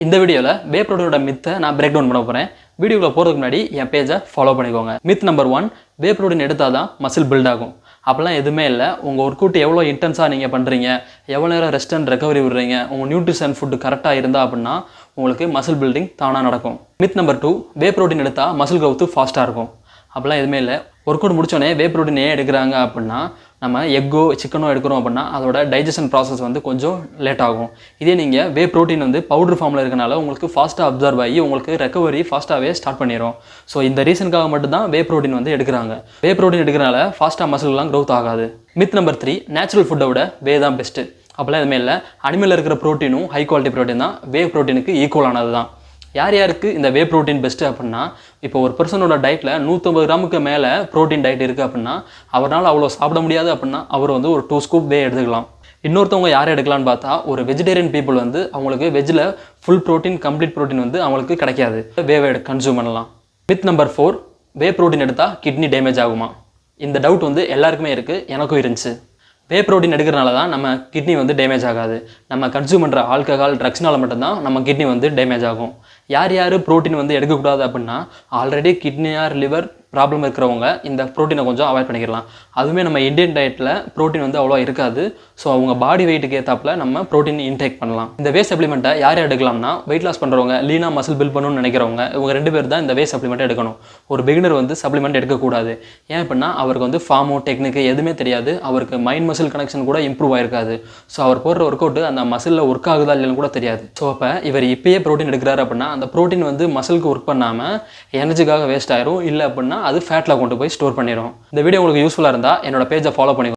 இந்த வீடியோவில் வே ப்ரோட்டீனோட மித்தை நான் பிரேக் டவுன் பண்ண போகிறேன். வீடியோவில் போகிறதுக்கு முன்னாடி என் பேஜை ஃபாலோ பண்ணிக்கோங்க. மித் நம்பர் 1, வே ப்ரோட்டீன் எடுத்தால் தான் மசில் பில்ட் ஆகும். அப்போலாம் எதுவுமே இல்லை. உங்கள் ஒர்க் அவுட் எவ்வளோ இன்டென்ஸாக நீங்கள் பண்ணுறீங்க, எவ்வளோ நேரம் ரெஸ்ட் அண்ட் ரெக்கவரி விடுறீங்க, உங்கள் நியூட்ரிஷன் ஃபுட்டு கரெக்டாக இருந்தால் அப்படின்னா உங்களுக்கு மசில் பில்டிங் தானாக நடக்கும். மித் நம்பர் 2, வே ப்ரோட்டீன் எடுத்தால் மசில் க்ரோத்து ஃபாஸ்ட்டாக இருக்கும். அப்போலாம் எதுவுமே இல்லை. ஒர்க் அவுட் முடிச்சோடனே வே ப்ரோட்டீன் ஏன் எடுக்கிறாங்க அப்படின்னா, நம்ம எக்கோ சிக்கனோ எடுக்கிறோம் அப்படின்னா அதோட டைஜஷன் ப்ராசஸ் வந்து கொஞ்சம் லேட் ஆகும். இதே நீங்கள் வே ப்ரோட்டீன் வந்து பவுடர் ஃபார்மில் இருக்கனால உங்களுக்கு ஃபாஸ்ட்டாக அப்சர்வ் ஆகி உங்களுக்கு ரெக்கவரி ஃபாஸ்ட்டாகவே ஸ்டார்ட் பண்ணிடும். ஸோ இந்த ரீசனுக்காக மட்டும்தான் வே ப்ரோட்டீன் வந்து எடுக்கிறாங்க. வே ப்ரோட்டீன் எடுக்கிறனால ஃபாஸ்ட்டாக மசில்லாம் க்ரோத் ஆகாது. மித் நம்பர் 3, நேச்சுரல் ஃபுட்டை விட வே தான் பெஸ்ட்டு. அப்போலாம் எதுவுமே இல்லை. அனிமலில் இருக்கிற ப்ரோட்டீனும் ஹை குவாலிட்டி ப்ரோட்டீன் தான் வே ப்ரோட்டீனுக்கு ஈக்குவலானது தான். யார் யாருக்கு இந்த வே ப்ரோட்டீன் பெஸ்ட்டு அப்படின்னா, இப்போ ஒரு பர்சனோட டயட்டில் 150 கிராமுக்கு மேலே ப்ரோட்டீன் டயட் இருக்குது அப்படின்னா அவரால் அவ்வளோ சாப்பிட முடியாது அப்படின்னா அவர் வந்து ஒரு 2 ஸ்கூப் வே எடுத்துக்கலாம். இன்னொருத்தவங்க யார் எடுக்கலான்னு பார்த்தா, ஒரு வெஜிடேரியன் பீப்புள் வந்து அவங்களுக்கு வெஜ்ஜில் ஃபுல் ப்ரோட்டீன் கம்ப்ளீட் ப்ரோட்டீன் வந்து அவங்களுக்கு கிடைக்காது. வேவை கன்சூம் பண்ணலாம். மித் நம்பர் 4, வே ப்ரோட்டீன் எடுத்தால் கிட்னி டேமேஜ் ஆகுமா? இந்த டவுட் வந்து எல்லாருக்குமே இருக்குது, எனக்கும் இருந்துச்சு. வே ப்ரோட்டீன் எடுக்கிறனால தான் நம்ம கிட்னி வந்து டேமேஜ் ஆகாது. நம்ம கன்சூம் பண்ணுற ஆல்கஹால் ட்ரக்ஸ்னால மட்டும்தான் நம்ம கிட்னி வந்து டேமேஜ் ஆகும். யார் யார் ப்ரோட்டீன் வந்து எடுக்கக்கூடாது அப்படின்னா, already kidney or liver problem இருக்கிறவங்க இந்த ப்ரோட்டீனை கொஞ்சம் அவாய்ட் பண்ணிக்கலாம். அதுவுமே நம்ம இந்தியன் டயட்டில் ப்ரோட்டீன் வந்து அவ்வளோ இருக்காது. ஸோ அவங்க பாடி வெயிட்டுக்கு ஏற்றாப்புல நம்ம ப்ரோட்டீன் இன்டேக் பண்ணலாம். இந்த வே சப்ளிமெண்ட்டை யார் எடுக்கலாம்னா, வெயிட் லாஸ் பண்ணுறவங்க, லீனாக மசில் பில்ட் பண்ணணும்னு நினைக்கிறவங்க, இவங்க 2 பேர் தான் இந்த வே சப்ளிமெண்ட்டை எடுக்கணும். ஒரு பிகினர் வந்து சப்ளிமெண்ட் எடுக்கக்கூடாது. ஏன் அப்படின்னா அவருக்கு வந்து ஃபார்மோ டெக்னிக்கு எதுவுமே தெரியாது. அவருக்கு மைண்ட் மசில் கனெக்ஷன் கூட இம்ப்ரூவ் ஆயிருக்காது. ஸோ அவர் போடுற ஒர்க் அவுட் அந்த மசிலில் ஒர்க் ஆகுதா இல்லைன்னு கூட தெரியாது. ஸோ அப்போ இவர் இப்பயே ப்ரோட்டீன் எடுக்கிறாரு அப்படின்னா அந்த ப்ரோட்டீன் வந்து மசிலுக்கு ஒர்க் பண்ணாமல் எனர்ஜிக்காக வேஸ்ட் ஆயிரும். இல்லை அப்படின்னா அது ஃபேட்டில் கொண்டு போய் ஸ்டோர் பண்ணிடும். இந்த வீடியோ உங்களுக்கு யூஸ்ஃபுல்லாக இருந்தால் என்னோட பேஜை ஃபாலோ பண்ணிக்கோங்க.